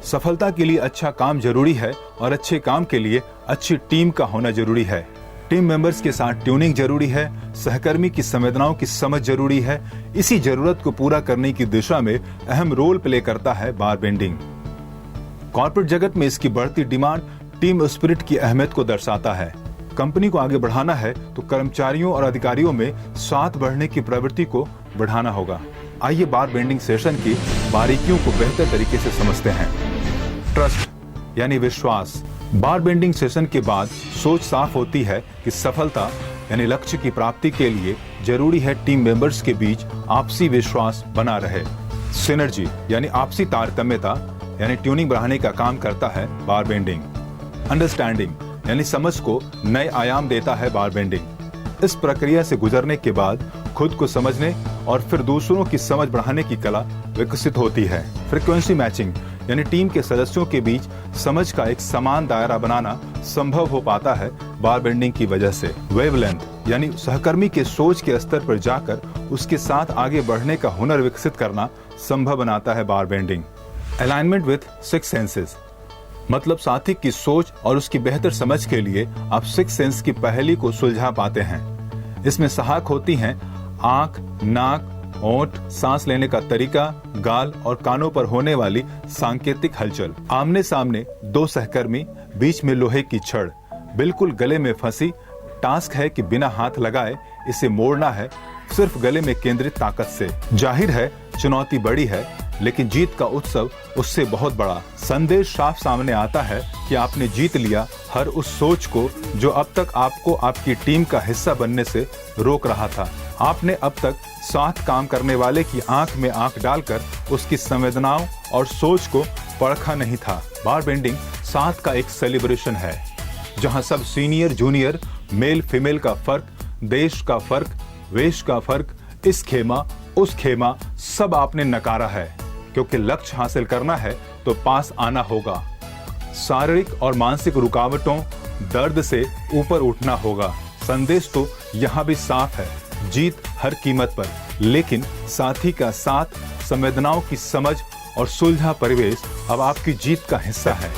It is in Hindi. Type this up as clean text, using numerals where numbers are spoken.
सफलता के लिए अच्छा काम जरूरी है और अच्छे काम के लिए अच्छी टीम का होना जरूरी है। टीम मेंबर्स के साथ ट्यूनिंग जरूरी है, सहकर्मी की संवेदनाओं की समझ जरूरी है। इसी जरूरत को पूरा करने की दिशा में अहम रोल प्ले करता है बार बेंडिंग। कॉर्पोरेट जगत में इसकी बढ़ती डिमांड टीम स्पिरिट की अहमियत को दर्शाता है। कंपनी को आगे बढ़ाना है तो कर्मचारियों और अधिकारियों में साथ बढ़ने की प्रवृत्ति को बढ़ाना होगा। आइए बार बेंडिंग सेशन की बारीकियों को बेहतर तरीके से समझते हैं। ट्रस्ट यानी विश्वास। बार बेंडिंग सेशन के बाद सोच साफ होती है कि सफलता यानी लक्ष्य की प्राप्ति के लिए जरूरी है टीम मेंबर्स के बीच आपसी विश्वास बना रहे। सिनर्जी यानी आपसी तारतम्यता यानी ट्यूनिंग बढ़ाने का काम करता है बार बेंडिंग। अंडरस्टैंडिंग यानी समझ को नए आयाम देता है बार बेंडिंग। इस प्रक्रिया से गुजरने के बाद खुद को समझने और फिर दूसरों की समझ बढ़ाने की कला विकसित होती है। फ्रीक्वेंसी मैचिंग यानी टीम के सदस्यों के बीच समझ का एक समान दायरा बनाना संभव हो पाता है बार बेंडिंग की वजह से। वेवलेंथ यानी सहकर्मी के सोच के स्तर पर जाकर उसके साथ आगे बढ़ने का हुनर विकसित करना संभव बनाता है बार bending. Alignment with six senses मतलब साथी की सोच और उसकी बेहतर समझ के लिए आप सिक्स सेंस की पहेली को सुलझा पाते हैं। इसमें सहायक होती हैं आंख, नाक, होंठ, सांस लेने का तरीका, गाल और कानों पर होने वाली सांकेतिक हलचल। आमने सामने दो सहकर्मी, बीच में लोहे की छड़, बिल्कुल गले में फंसी। टास्क है कि बिना हाथ लगाए इसे मोड़ना है, सिर्फ गले में केंद्रित ताकत से। जाहिर है चुनौती बड़ी है, लेकिन जीत का उत्सव उससे बहुत बड़ा। संदेश साफ सामने आता है कि आपने जीत लिया हर उस सोच को जो अब तक आपको आपकी टीम का हिस्सा बनने से रोक रहा था। आपने अब तक साथ काम करने वाले की आंख में आंख डालकर उसकी संवेदनाओं और सोच को परखा नहीं था। बार बेंडिंग साथ का एक सेलिब्रेशन है, जहां सब सीनियर जूनियर, मेल फीमेल का फर्क, देश का फर्क, वेश का फर्क, इस खेमा उस खेमा सब आपने नकारा है, क्योंकि लक्ष्य हासिल करना है तो पास आना होगा। शारीरिक और मानसिक रुकावटों, दर्द से ऊपर उठना होगा। संदेश तो यहाँ भी साफ है, जीत हर कीमत पर, लेकिन साथी का साथ, संवेदनाओं की समझ और सुलझा परिवेश अब आपकी जीत का हिस्सा है।